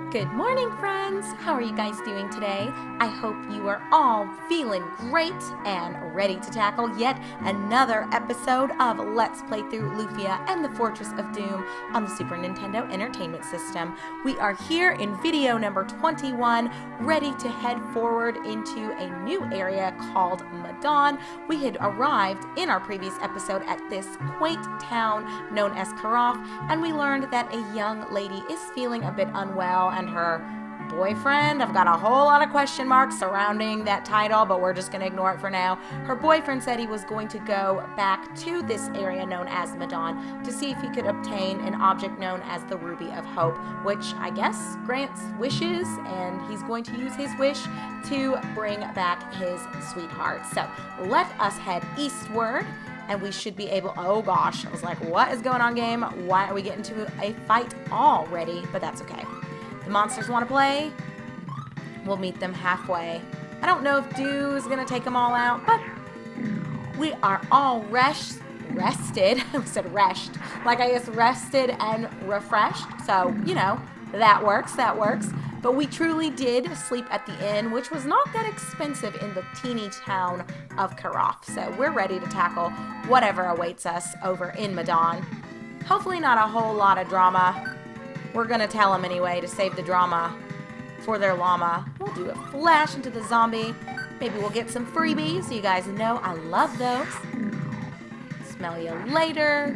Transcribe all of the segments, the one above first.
Good morning, friends! How are you guys doing today? I hope you are all feeling great and ready to tackle yet another episode of Let's Play Through Lufia and the Fortress of Doom on the Super Nintendo Entertainment System. We are here in video number 21, ready to head forward into a new area called Madon. We had arrived in our previous episode at this quaint town known as Karaf, and we learned that a young lady is feeling a bit unwell, and her boyfriend, I've got a whole lot of question marks surrounding that title, but we're just going to ignore it for now. Her boyfriend said he was going to go back to this area known as Madon to see if he could obtain an object known as the Ruby of Hope, which I guess grants wishes, and he's going to use his wish to bring back his sweetheart. So let us head eastward, and we should be able, oh gosh, I was like, what is going on, game? Why are we getting to a fight already? But that's okay. The monsters want to play, we'll meet them halfway. I don't know if Dew is going to take them all out, but we are all rested. I said reshed. Like I guess rested and refreshed. So, you know, that works. But we truly did sleep at the inn, which was not that expensive in the teeny town of Karaf. So we're ready to tackle whatever awaits us over in Madon. Hopefully not a whole lot of drama. We're going to tell them anyway to save the drama for their llama. We'll do a flash into the zombie. Maybe we'll get some freebies. You guys know I love those. Smell you later.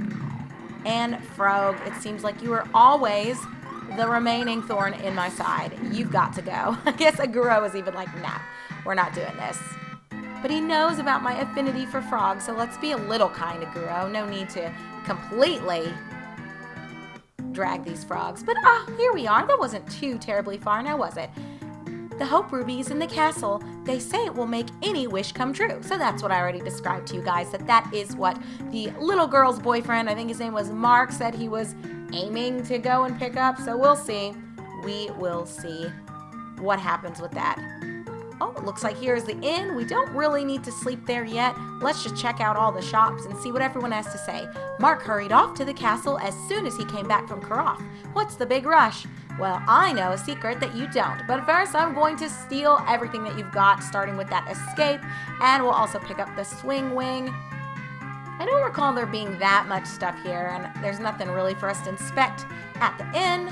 And Frog, it seems like you are always the remaining thorn in my side. You've got to go. I guess Aguro is even like, nah, we're not doing this. But he knows about my affinity for frogs, so let's be a little kind to Aguro. No need to completely drag these frogs. But here we are. That wasn't too terribly far, now was it? The Hope Ruby is in the castle. They say it will make any wish come true. So that's what I already described to you guys, that is what the little girl's boyfriend, I think his name was Mark, said he was aiming to go and pick up. So we'll see. We will see what happens with that. Oh, it looks like here's the inn. We don't really need to sleep there yet. Let's just check out all the shops and see what everyone has to say. Mark hurried off to the castle as soon as he came back from Karaf. What's the big rush? Well, I know a secret that you don't. But first, I'm going to steal everything that you've got, starting with that escape. And we'll also pick up the swing wing. I don't recall there being that much stuff here, and there's nothing really for us to inspect at the inn.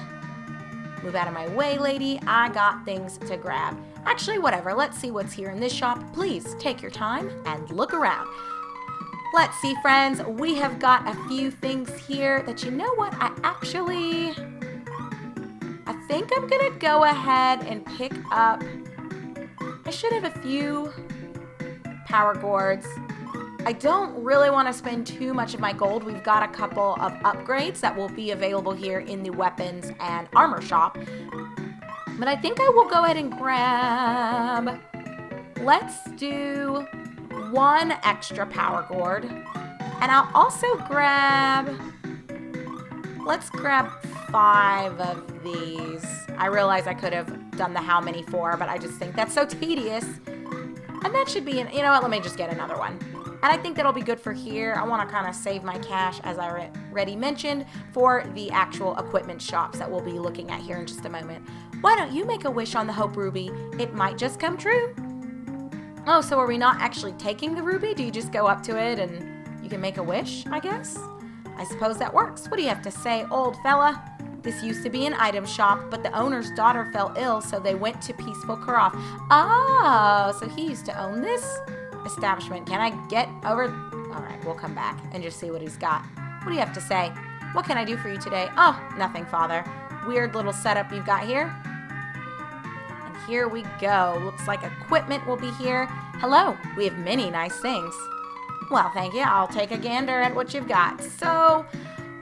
Move out of my way, lady. I got things to grab. Actually, whatever. Let's see what's here in this shop. Please take your time and look around. Let's see, friends. We have got a few things here that, you know what? I think I'm going to go ahead and pick up. I should have a few power gourds. I don't really want to spend too much of my gold. We've got a couple of upgrades that will be available here in the weapons and armor shop. But I think I will go ahead and grab, let's do one extra power gourd. And I'll also let's grab 5 of these. I realize I could have done the how many for, but I just think that's so tedious. And that should be, you know what, let me just get another one. And I think that'll be good for here. I want to kind of save my cash, as I already mentioned, for the actual equipment shops that we'll be looking at here in just a moment. Why don't you make a wish on the Hope Ruby? It might just come true. Oh, so are we not actually taking the ruby? Do you just go up to it and you can make a wish, I guess? I suppose that works. What do you have to say, old fella? This used to be an item shop, but the owner's daughter fell ill, so they went to peaceful Karaf. Oh, so he used to own this establishment. Can I get over? All right, we'll come back and just see what he's got. What do you have to say? What can I do for you today? Oh, nothing, father. Weird little setup you've got here. And here we go. Looks like equipment will be here. Hello, we have many nice things. Well, thank you. I'll take a gander at what you've got. So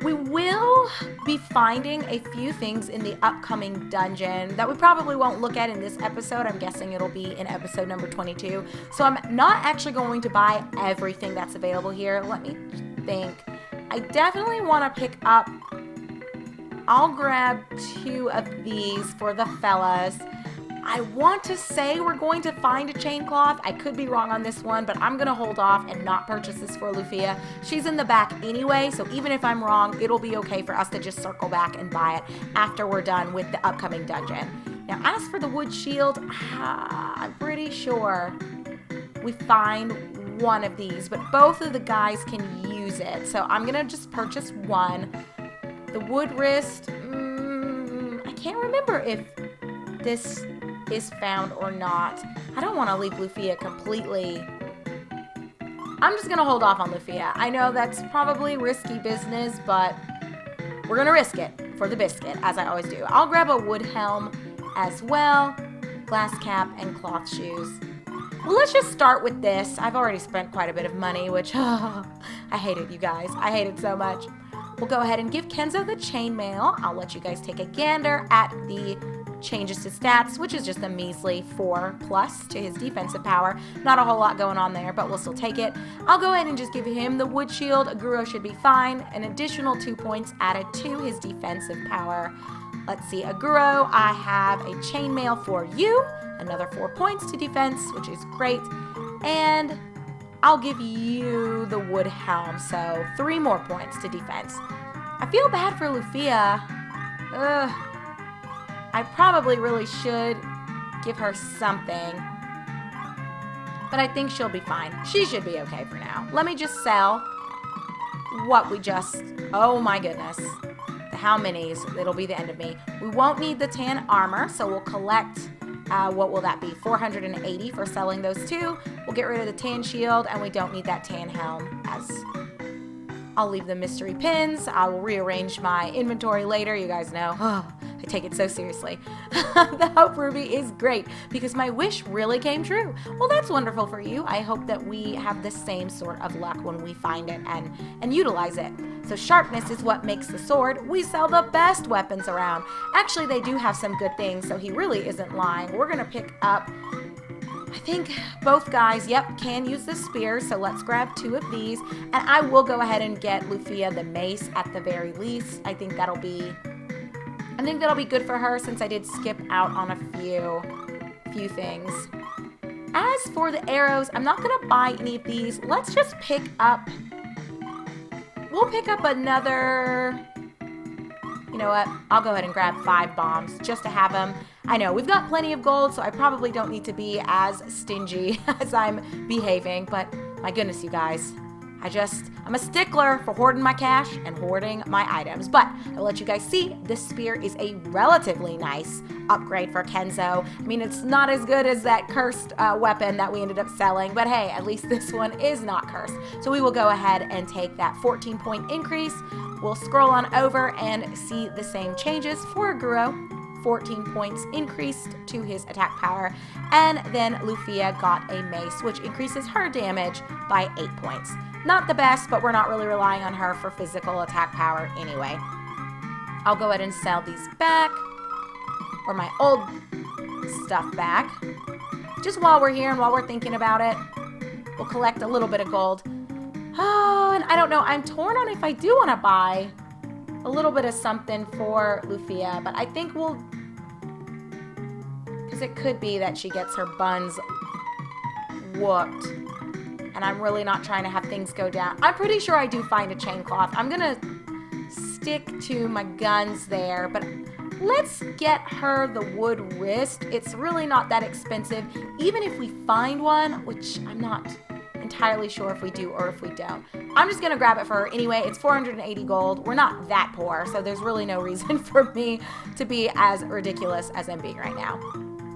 we will be finding a few things in the upcoming dungeon that we probably won't look at in this episode. I'm guessing it'll be in episode number 22. So I'm not actually going to buy everything that's available here. Let me think. I definitely want to pick up, I'll grab 2 of these for the fellas. I want to say we're going to find a chain cloth. I could be wrong on this one, but I'm going to hold off and not purchase this for Lufia. She's in the back anyway, so even if I'm wrong, it'll be okay for us to just circle back and buy it after we're done with the upcoming dungeon. Now, as for the wood shield, I'm pretty sure we find one of these, but both of the guys can use it. So I'm going to just purchase one. The wood wrist, I can't remember if this is found or not. I don't want to leave Lufia completely. I'm just going to hold off on Lufia. I know that's probably risky business, but we're going to risk it for the biscuit, as I always do. I'll grab a wood helm as well, glass cap, and cloth shoes. Well, let's just start with this. I've already spent quite a bit of money, which, I hate it, you guys. I hate it so much. We'll go ahead and give Kenzo the chainmail. I'll let you guys take a gander at the changes to stats, which is just a measly 4+ to his defensive power. Not a whole lot going on there, but we'll still take it. I'll go ahead and just give him the wood shield. Aguro should be fine. An additional 2 points added to his defensive power. Let's see, Aguro, I have a chainmail for you. Another 4 points to defense, which is great. And I'll give you the wood helm, so 3 more points to defense. I feel bad for Lufia. I probably really should give her something, but I think she'll be fine. She should be okay for now. Let me just sell what we just, oh my goodness, the how many's, it'll be the end of me. We won't need the tan armor, so we'll collect, what will that be, 480 for selling those two. We'll get rid of the tan shield, and we don't need that tan helm, as I'll leave the mystery pins. I will rearrange my inventory later. You guys know, I take it so seriously. The Hope Ruby is great because my wish really came true. Well, that's wonderful for you. I hope that we have the same sort of luck when we find it and utilize it. So sharpness is what makes the sword. We sell the best weapons around. Actually, they do have some good things, so he really isn't lying. We're going to pick up, I think both guys, yep, can use the spear, so let's grab 2 of these. And I will go ahead and get Lufia the mace at the very least. I think that'll be good for her since I did skip out on a few things. As for the arrows, I'm not going to buy any of these. Let's just pick up, we'll pick up another, you know what, I'll go ahead and grab 5 bombs just to have them. I know, we've got plenty of gold, so I probably don't need to be as stingy as I'm behaving, but my goodness, you guys, I'm a stickler for hoarding my cash and hoarding my items. But I'll let you guys see, this spear is a relatively nice upgrade for Kenzo. I mean, it's not as good as that cursed weapon that we ended up selling, but hey, at least this one is not cursed. So we will go ahead and take that 14-point increase. We'll scroll on over and see the same changes for Aguro. 14 points increased to his attack power, and then Lufia got a mace, which increases her damage by 8 points. Not the best, but we're not really relying on her for physical attack power anyway. I'll go ahead and sell these back, or my old stuff back. Just while we're here and while we're thinking about it, we'll collect a little bit of gold. Oh, and I don't know, I'm torn on if I do want to buy a little bit of something for Lufia, but I think we'll, because it could be that she gets her buns whooped, and I'm really not trying to have things go down. I'm pretty sure I do find a chain cloth. I'm gonna stick to my guns there, but let's get her the wood wrist. It's really not that expensive, even if we find one, which I'm not entirely sure if we do or if we don't. I'm just gonna grab it for her anyway. It's 480 gold. We're not that poor, so there's really no reason for me to be as ridiculous as I'm being right now.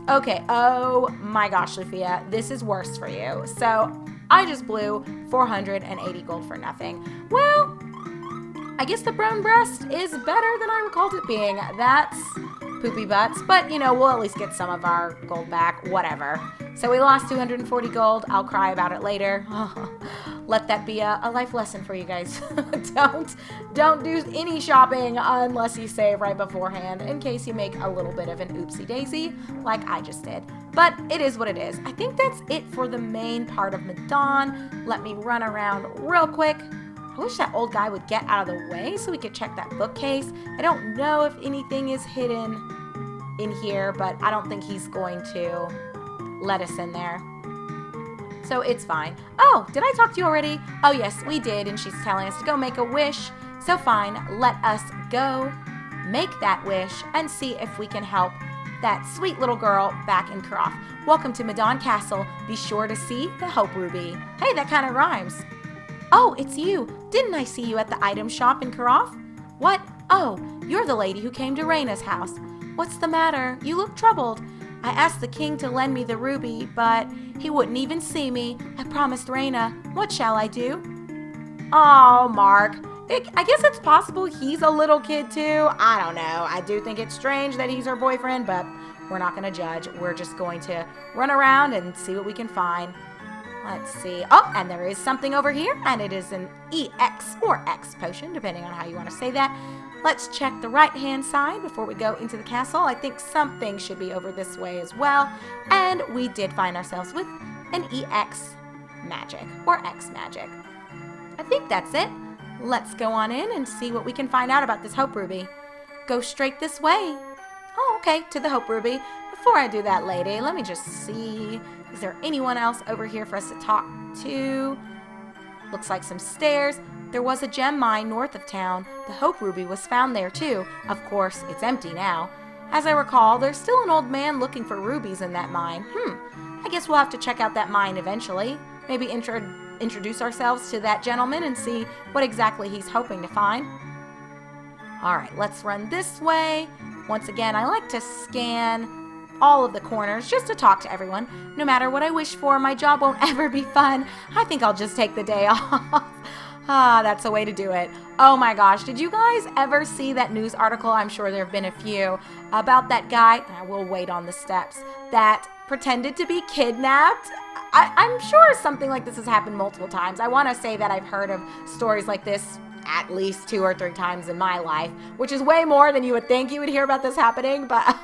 Okay, oh my gosh, Lufia, this is worse for you. So I just blew 480 gold for nothing. Well, I guess the brown breast is better than I recalled it being. That's poopy butts, but you know, we'll at least get some of our gold back, whatever. So we lost 240 gold. I'll cry about it later. Let that be a life lesson for you guys. Don't do any shopping unless you save right beforehand, in case you make a little bit of an oopsie daisy like I just did. But it is what it is. I think that's it for the main part of Madon. Let me run around real quick. I wish that old guy would get out of the way so we could check that bookcase. I don't know if anything is hidden in here, but I don't think he's going to let us in there. So it's fine. Oh, did I talk to you already? Oh, yes, we did, and she's telling us to go make a wish. So fine, let us go make that wish and see if we can help that sweet little girl back in Croft. Welcome to Madon Castle. Be sure to see the Hope Ruby. Hey, that kind of rhymes. Oh, it's you. Didn't I see you at the item shop in Croft? What? Oh, you're the lady who came to Raina's house. What's the matter? You look troubled. I asked the king to lend me the ruby, but he wouldn't even see me. I promised Raina. What shall I do? Oh, Mark. I guess it's possible he's a little kid too. I don't know. I do think it's strange that he's her boyfriend, but we're not going to judge. We're just going to run around and see what we can find. Let's see. Oh, and there is something over here, and it is an EX or X potion, depending on how you want to say that. Let's check the right-hand side before we go into the castle. I think something should be over this way as well. And we did find ourselves with an EX magic or X magic. I think that's it. Let's go on in and see what we can find out about this Hope Ruby. Go straight this way. Oh, okay, to the Hope Ruby. Before I do that, lady, let me just see. Is there anyone else over here for us to talk to? Looks like some stairs. There was a gem mine north of town. The Hope Ruby was found there too. Of course, it's empty now. As I recall, there's still an old man looking for rubies in that mine. I guess we'll have to check out that mine eventually. Maybe introduce ourselves to that gentleman and see what exactly he's hoping to find. All right, let's run this way. Once again, I like to scan all of the corners just to talk to everyone. No matter what I wish for, my job won't ever be fun. I think I'll just take the day off. That's a way to do it. Oh my gosh, did you guys ever see that news article? I'm sure there have been a few about that guy. I will wait on the steps that pretended to be kidnapped. I'm sure something like this has happened multiple times. I want to say that I've heard of stories like this at least 2 or 3 times in my life, which is way more than you would think you would hear about this happening. But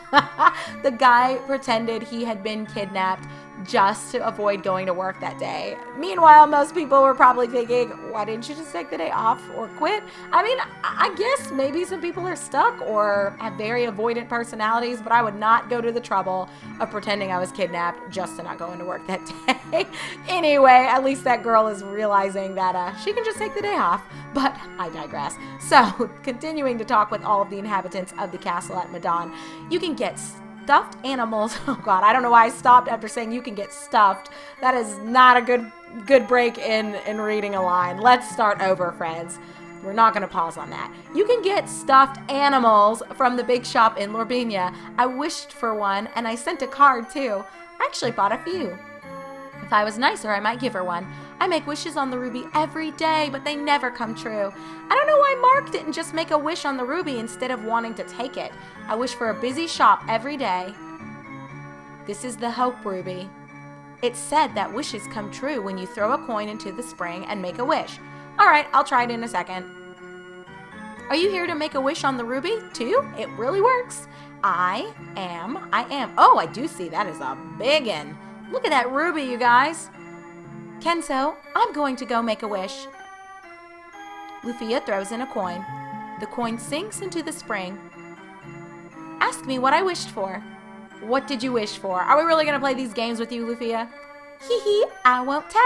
the guy pretended he had been kidnapped just to avoid going to work that day. Meanwhile, most people were probably thinking, why didn't you just take the day off or quit? I mean, I guess maybe some people are stuck or have very avoidant personalities, but I would not go to the trouble of pretending I was kidnapped just to not go into work that day. Anyway, at least that girl is realizing that she can just take the day off, but I digress. So, continuing to talk with all of the inhabitants of the castle at Madon, you can get stuffed animals. Oh God, I don't know why I stopped after saying you can get stuffed. That is not a good break in reading a line. Let's start over, friends. We're not going to pause on that. You can get stuffed animals from the big shop in Lorbinia. I wished for one, and I sent a card too. I actually bought a few. If I was nicer, I might give her one. I make wishes on the ruby every day, but they never come true. I don't know why Mark didn't just make a wish on the ruby instead of wanting to take it. I wish for a busy shop every day. This is the Hope Ruby. It's said that wishes come true when you throw a coin into the spring and make a wish. All right, I'll try it in a second. Are you here to make a wish on the ruby, too? It really works. I am. Oh, I do see that is a biggin'. Look at that ruby, you guys. Kenzo, I'm going to go make a wish. Lufia throws in a coin. The coin sinks into the spring. Ask me what I wished for. What did you wish for? Are we really going to play these games with you, Lufia? Hee hee, I won't tell.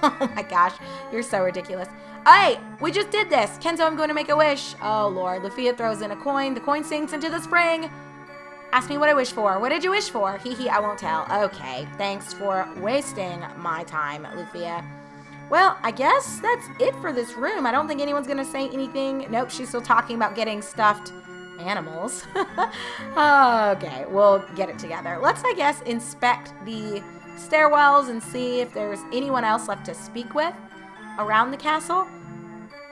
Oh my gosh, you're so ridiculous. Hey, we just did this. Kenzo, I'm going to make a wish. Oh Lord, Lufia throws in a coin. The coin sinks into the spring. Ask me what I wish for. What did you wish for? Hee hee, I won't tell. Okay, thanks for wasting my time, Lufia. Well, I guess that's it for this room. I don't think anyone's going to say anything. Nope, she's still talking about getting stuffed animals. Okay, we'll get it together. Let's, I guess, inspect the stairwells and see if there's anyone else left to speak with around the castle.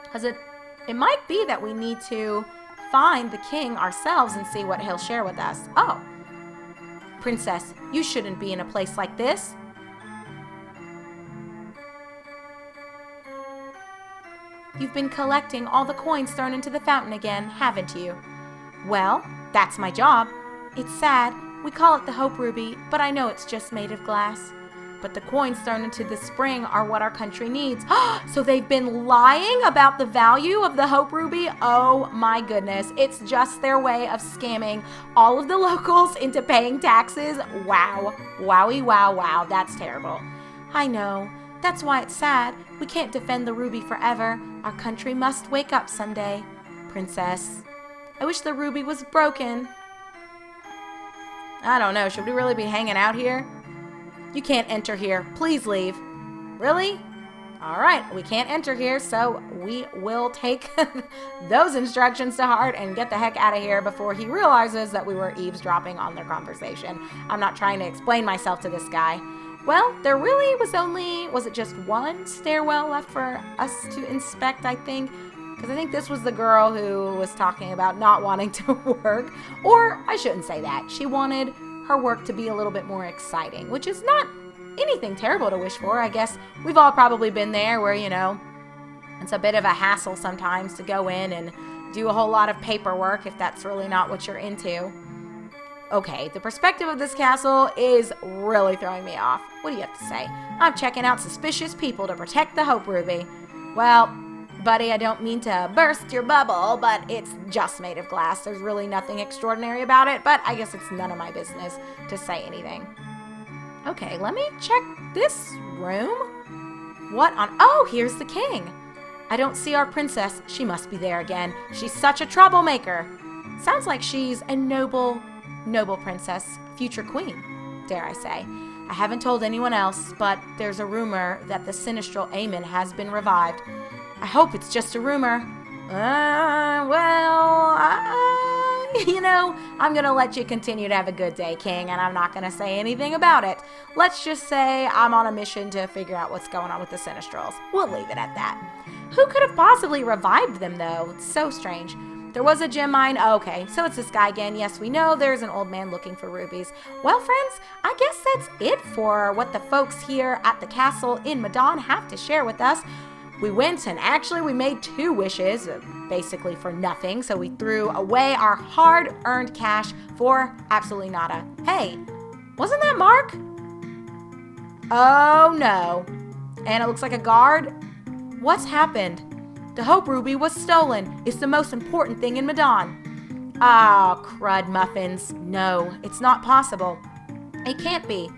Because it might be that we need to find the king ourselves and see what he'll share with us. Oh, Princess, you shouldn't be in a place like this. You've been collecting all the coins thrown into the fountain again, haven't you? Well, that's my job. It's sad. We call it the Hope Ruby, but I know it's just made of glass. but the coins thrown into the spring are what our country needs. So they've been lying about the value of the Hope Ruby? Oh my goodness. It's just their way of scamming all of the locals into paying taxes. Wow. Wowie, wow, wow. That's terrible. I know. That's why it's sad. We can't defend the ruby forever. Our country must wake up someday. Princess. I wish the ruby was broken. I don't know. Should we really be hanging out here? You can't enter here. Please leave. Really? All right. We can't enter here, so we will take those instructions to heart and get the heck out of here before he realizes that we were eavesdropping on their conversation. I'm not trying to explain myself to this guy. Well, there really was it just one stairwell left for us to inspect, I think? Because I think this was the girl who was talking about not wanting to work. Or, I shouldn't say that. She wanted her work to be a little bit more exciting, which is not anything terrible to wish for. I guess we've all probably been there where, it's a bit of a hassle sometimes to go in and do a whole lot of paperwork if that's really not what you're into. Okay, the perspective of this castle is really throwing me off. What do you have to say? I'm checking out suspicious people to protect the Hope Ruby. Well, buddy, I don't mean to burst your bubble, but it's just made of glass. There's really nothing extraordinary about it, but I guess it's none of my business to say anything. Okay, let me check this room. What on... Oh, here's the king. I don't see our princess. She must be there again. She's such a troublemaker. Sounds like she's a noble princess, future queen, dare I say. I haven't told anyone else, but there's a rumor that the sinistral Aemon has been revived. I hope it's just a rumor. I'm going to let you continue to have a good day, King, and I'm not going to say anything about it. Let's just say I'm on a mission to figure out what's going on with the Sinistrals. We'll leave it at that. Who could have possibly revived them, though? It's so strange. There was a gem mine. Oh, okay, so it's this guy again. Yes, we know there's an old man looking for rubies. Well, friends, I guess that's it for what the folks here at the castle in Madon have to share with us. We went and actually we made 2 wishes, basically for nothing. So we threw away our hard-earned cash for absolutely nada. Hey, wasn't that Mark? Oh, no. And it looks like a guard. What's happened? The Hope Ruby was stolen. It's the most important thing in Madon. Ah, crud muffins. No, it's not possible. It can't be.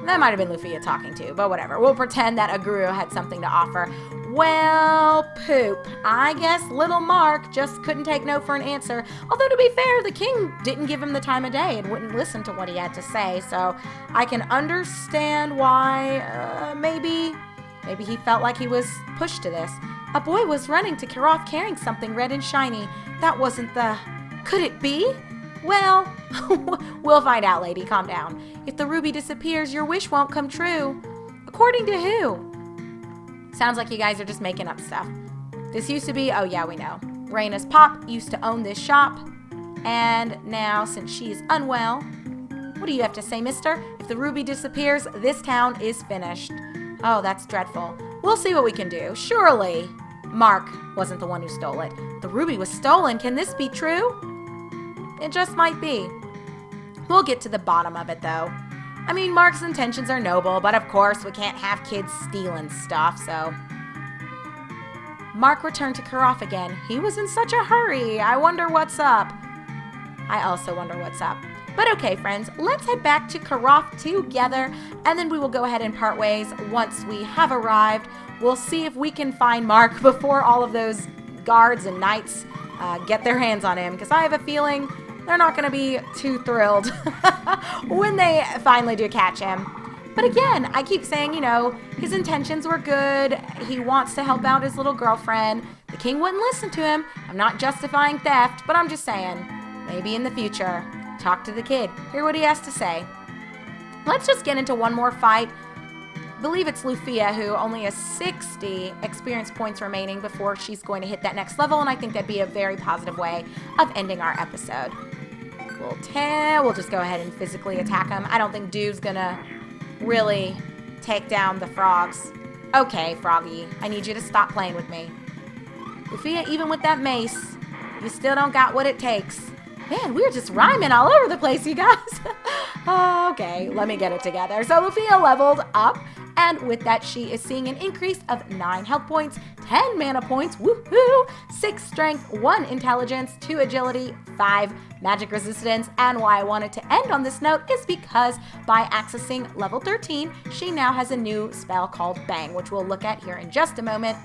That might have been Lufia talking to, but whatever. We'll pretend that a guru had something to offer. Well, poop. I guess little Mark just couldn't take no for an answer. Although, to be fair, the king didn't give him the time of day and wouldn't listen to what he had to say. So I can understand why maybe he felt like he was pushed to this. A boy was running to Karoth carrying something red and shiny. That wasn't the... Could it be? Well, we'll find out, lady. Calm down. If the ruby disappears, your wish won't come true. According to who? Sounds like you guys are just making up stuff. This used to be... Oh, yeah, we know. Raina's pop used to own this shop. And now, since she's unwell... What do you have to say, mister? If the ruby disappears, this town is finished. Oh, that's dreadful. We'll see what we can do. Surely... Mark wasn't the one who stole it. The ruby was stolen. Can this be true? It just might be. We'll get to the bottom of it, though. I mean, Mark's intentions are noble, but of course we can't have kids stealing stuff, so... Mark returned to Karoth again. He was in such a hurry. I wonder what's up. I also wonder what's up. But okay, friends, let's head back to Karoth together, and then we will go ahead and part ways once we have arrived. We'll see if we can find Mark before all of those guards and knights get their hands on him, because I have a feeling they're not going to be too thrilled when they finally do catch him. But again, I keep saying, his intentions were good. He wants to help out his little girlfriend. The king wouldn't listen to him. I'm not justifying theft, but I'm just saying, maybe in the future, talk to the kid, hear what he has to say. Let's just get into one more fight. I believe it's Lufia who only has 60 experience points remaining before she's going to hit that next level, and I think that'd be a very positive way of ending our episode. We'll just go ahead and physically attack him. I don't think Dude's gonna really take down the frogs. Okay, Froggy, I need you to stop playing with me. Lufia, even with that mace, you still don't got what it takes. Man, we're just rhyming all over the place, you guys. Okay, let me get it together. So Lufia leveled up, and with that, she is seeing an increase of 9 health points, 10 mana points, woohoo, 6 strength, 1 intelligence, 2 agility, 5 magic resistance. And why I wanted to end on this note is because by accessing level 13, she now has a new spell called Bang, which we'll look at here in just a moment.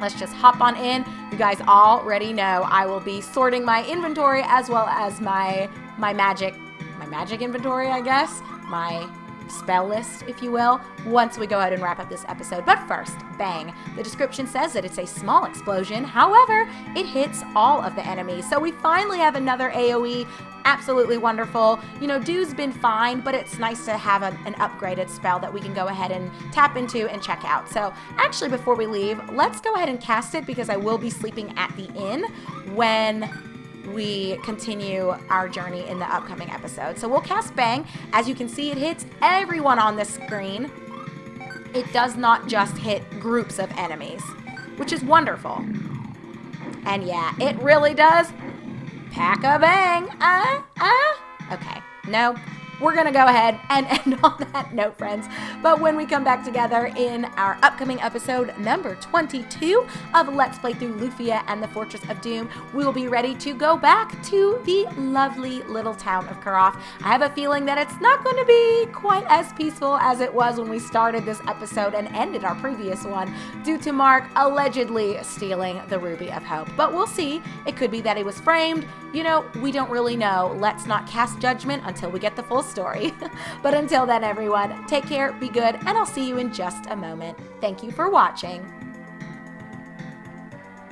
Let's just hop on in. You guys already know I will be sorting my inventory as well as my magic inventory, I guess, my spell list, if you will, once we go ahead and wrap up this episode. But first, Bang. The description says that it's a small explosion. However, it hits all of the enemies. So we finally have another AoE. Absolutely wonderful. You know, Dew's been fine, but it's nice to have an upgraded spell that we can go ahead and tap into and check out. So actually, before we leave, let's go ahead and cast it because I will be sleeping at the inn when we continue our journey in the upcoming episode. So we'll cast Bang. As you can see, it hits everyone on the screen. It does not just hit groups of enemies, which is wonderful. And yeah, it really does pack a bang. Okay, no, we're gonna go ahead and end on that note, friends. But when we come back together in our upcoming episode number 22 of Let's Play Through Lufia and the Fortress of Doom, we will be ready to go back to the lovely little town of Karoth. I have a feeling that it's not going to be quite as peaceful as it was when we started this episode and ended our previous one due to Mark allegedly stealing the Ruby of Hope. But we'll see. It could be that he was framed. You know, we don't really know. Let's not cast judgment until we get the full story. But until then, everyone, take care, be good, and I'll see you in just a moment. Thank you for watching.